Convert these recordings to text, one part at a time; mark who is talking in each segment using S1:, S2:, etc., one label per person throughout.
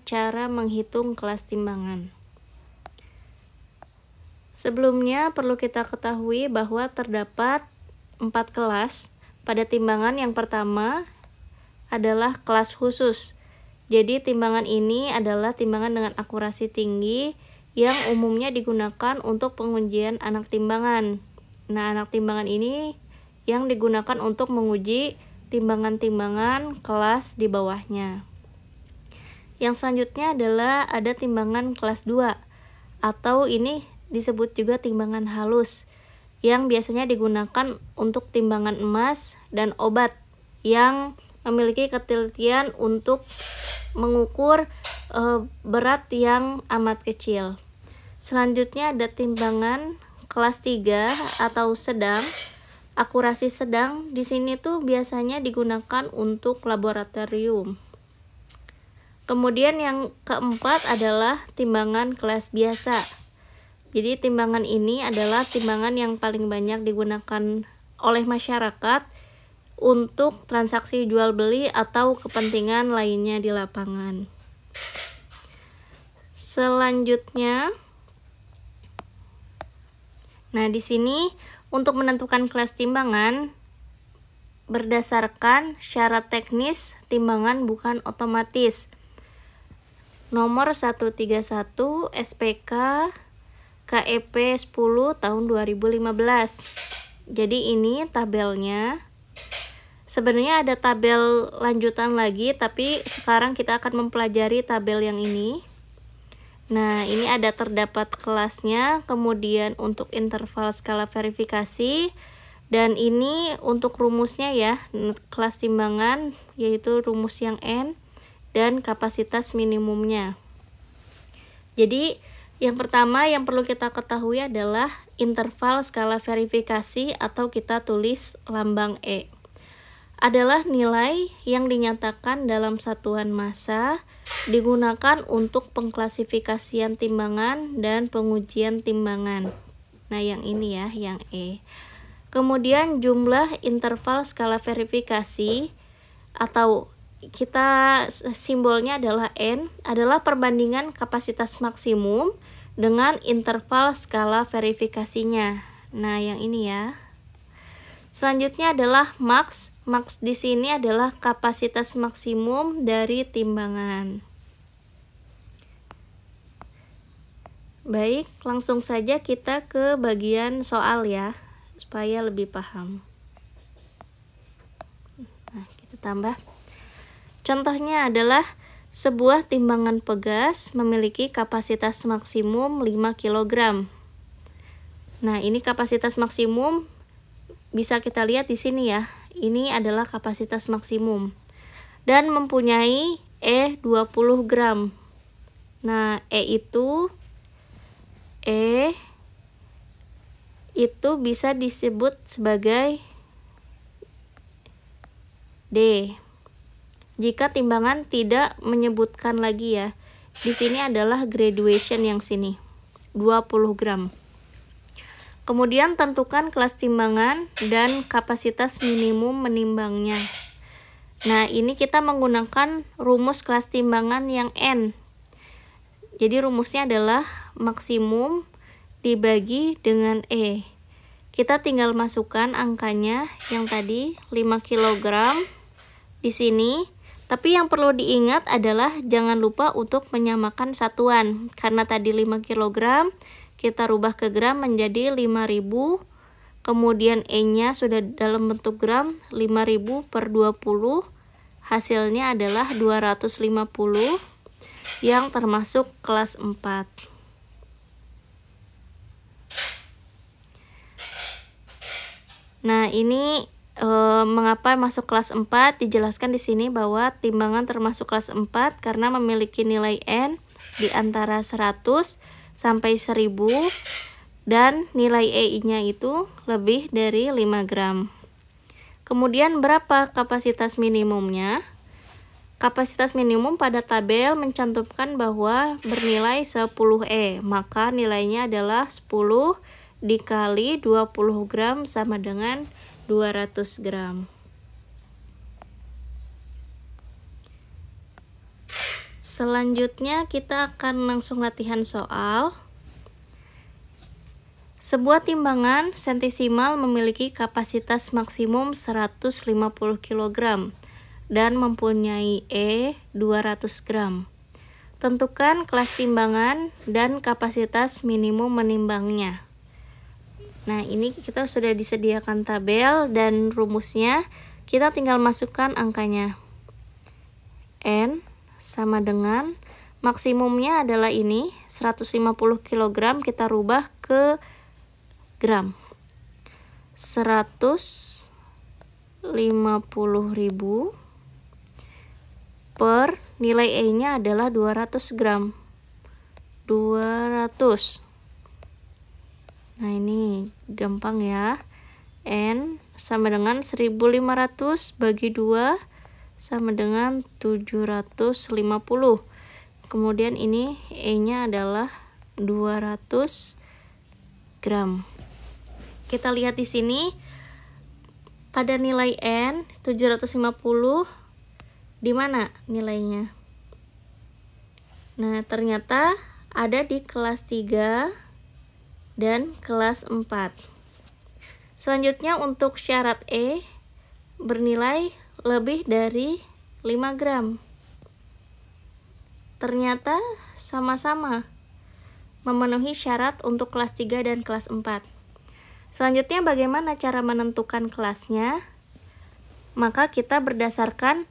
S1: cara menghitung kelas timbangan. Sebelumnya perlu kita ketahui bahwa terdapat 4 kelas. Pada timbangan yang pertama adalah kelas khusus. Jadi timbangan ini adalah timbangan dengan akurasi tinggi yang umumnya digunakan untuk pengujian anak timbangan. Nah, anak timbangan ini yang digunakan untuk menguji timbangan-timbangan kelas di bawahnya. Yang selanjutnya adalah ada timbangan kelas 2 atau ini disebut juga timbangan halus yang biasanya digunakan untuk timbangan emas dan obat yang memiliki ketelitian untuk mengukur berat yang amat kecil. Selanjutnya ada timbangan kelas 3 atau sedang. Akurasi sedang di sini tuh biasanya digunakan untuk laboratorium. Kemudian yang keempat adalah timbangan kelas biasa. Jadi timbangan ini adalah timbangan yang paling banyak digunakan oleh masyarakat untuk transaksi jual beli atau kepentingan lainnya di lapangan. Selanjutnya, nah di sini untuk menentukan kelas timbangan berdasarkan syarat teknis timbangan bukan otomatis. Nomor 131 SPK KEP 10 tahun 2015. Jadi ini tabelnya. Sebenarnya ada tabel lanjutan lagi, tapi sekarang kita akan mempelajari tabel yang ini. Nah, ini ada terdapat kelasnya, kemudian untuk interval skala verifikasi, dan ini untuk rumusnya ya, kelas timbangan yaitu rumus yang N, dan kapasitas minimumnya. Jadi, yang pertama yang perlu kita ketahui adalah interval skala verifikasi atau kita tulis lambang E. Adalah nilai yang dinyatakan dalam satuan massa digunakan untuk pengklasifikasian timbangan dan pengujian timbangan. Nah, yang ini ya, yang E. Kemudian jumlah interval skala verifikasi atau kita simbolnya adalah N adalah perbandingan kapasitas maksimum dengan interval skala verifikasinya. Nah, yang ini ya. Selanjutnya adalah max. Max di sini adalah kapasitas maksimum dari timbangan. Baik, langsung saja kita ke bagian soal ya, supaya lebih paham. Nah, kita tambah. Contohnya adalah sebuah timbangan pegas memiliki kapasitas maksimum 5 kg. Nah, ini kapasitas maksimum bisa kita lihat di sini ya. Ini adalah kapasitas maksimum dan mempunyai E 20 gram. Nah, E itu bisa disebut sebagai D. Jika timbangan tidak menyebutkan lagi ya. Di sini adalah graduation yang sini, 20 gram. Kemudian tentukan kelas timbangan dan kapasitas minimum menimbangnya. Nah, ini kita menggunakan rumus kelas timbangan yang N. Jadi rumusnya adalah maksimum dibagi dengan E. Kita tinggal masukkan angkanya yang tadi 5 kg di sini. Tapi yang perlu diingat adalah jangan lupa untuk menyamakan satuan. Karena tadi 5 kg, kita rubah ke gram menjadi 5.000, kemudian E-nya sudah dalam bentuk gram, 5.000 per 20, hasilnya adalah 250 yang termasuk kelas 4. Nah, ini mengapa masuk kelas 4? Dijelaskan di sini bahwa timbangan termasuk kelas 4 karena memiliki nilai N di antara 100 sampai 1000 dan nilai E-nya itu lebih dari 5 gram. Kemudian berapa kapasitas minimumnya? Kapasitas minimum pada tabel mencantumkan bahwa bernilai 10 E, maka nilainya adalah 10 dikali 20 gram sama dengan 200 gram. Selanjutnya kita akan langsung latihan soal. Sebuah timbangan sentesimal memiliki kapasitas maksimum 150 kg dan mempunyai E 200 gram. Tentukan kelas timbangan dan kapasitas minimum menimbangnya. Nah, ini kita sudah disediakan tabel dan rumusnya. Kita tinggal masukkan angkanya. N sama dengan maksimumnya adalah ini 150 kg, kita rubah ke gram. 150.000 per nilai E-nya adalah 200 gram. 200. Nah, ini gampang ya. N sama dengan 1500 bagi 2 sama dengan 750. Kemudian ini E-nya adalah 200 gram. Kita lihat di sini pada nilai N 750 di mana nilainya? Nah, ternyata ada di kelas 3 dan kelas 4. Selanjutnya untuk syarat E bernilai lebih dari 5 gram. Ternyata sama-sama memenuhi syarat untuk kelas 3 dan kelas 4. Selanjutnya bagaimana cara menentukan kelasnya? Maka kita berdasarkan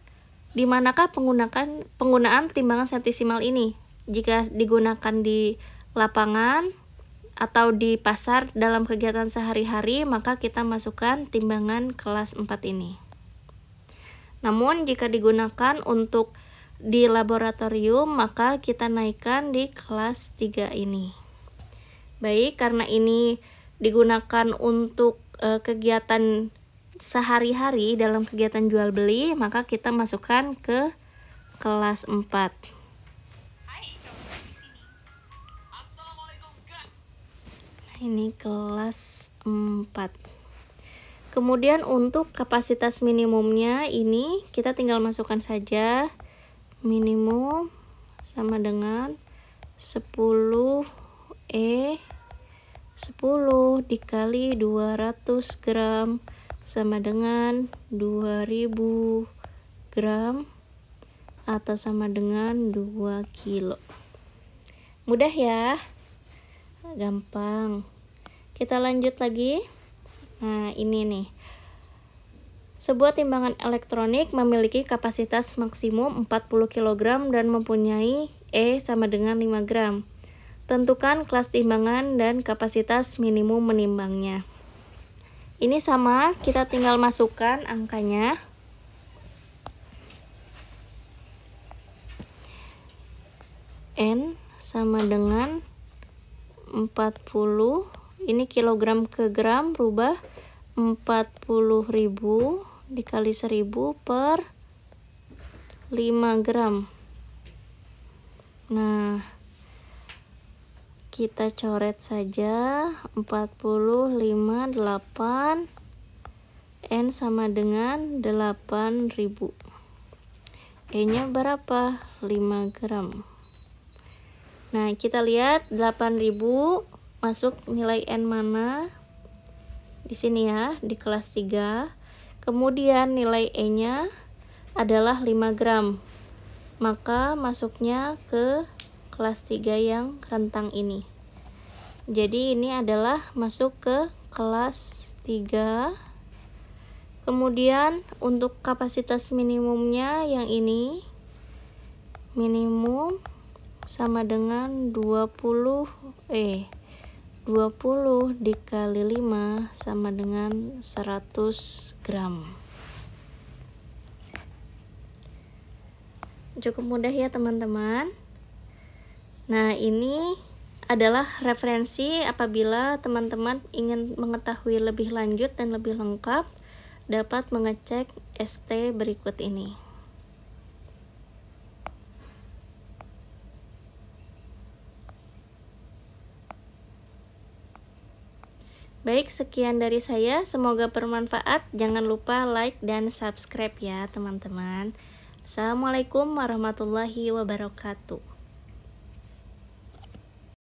S1: di manakah penggunaan timbangan sentesimal ini. Jika digunakan di lapangan atau di pasar dalam kegiatan sehari-hari, maka kita masukkan timbangan kelas 4 ini. Namun jika digunakan untuk di laboratorium, maka kita naikkan di kelas 3 ini. Baik, karena ini digunakan untuk kegiatan sehari-hari dalam kegiatan jual beli, maka kita masukkan ke kelas 4. Nah, ini kelas 4. Kemudian untuk kapasitas minimumnya ini kita tinggal masukkan saja. Minimum sama dengan 10 E 10 dikali 200 gram sama dengan 2000 gram atau sama dengan 2 kilo. Mudah ya? Gampang. Kita lanjut lagi. Nah, ini nih. Sebuah timbangan elektronik memiliki kapasitas maksimum 40 kg dan mempunyai E sama dengan 5 gram. Tentukan kelas timbangan dan kapasitas minimum menimbangnya. Ini sama, kita tinggal masukkan angkanya. N sama dengan 40, ini kilogram ke gram, rubah 40.000 dikali 1000 per 5 gram. Nah, kita coret saja 45, 8, N sama dengan 8000. E-nya berapa? 5 gram. Nah, kita lihat 8000 masuk nilai N mana? Di sini ya, di kelas 3. Kemudian nilai E-nya adalah 5 gram. Maka masuknya ke kelas 3 yang rentang ini. Jadi ini adalah masuk ke kelas 3. Kemudian untuk kapasitas minimumnya yang ini, minimum sama dengan 20 dikali 5 sama dengan 100 gram. Cukup mudah ya teman-teman. Nah, ini adalah referensi apabila teman-teman ingin mengetahui lebih lanjut dan lebih lengkap, dapat mengecek ST berikut ini. Baik, sekian dari saya. Semoga bermanfaat. Jangan lupa like dan subscribe ya teman-teman. Assalamualaikum warahmatullahi wabarakatuh.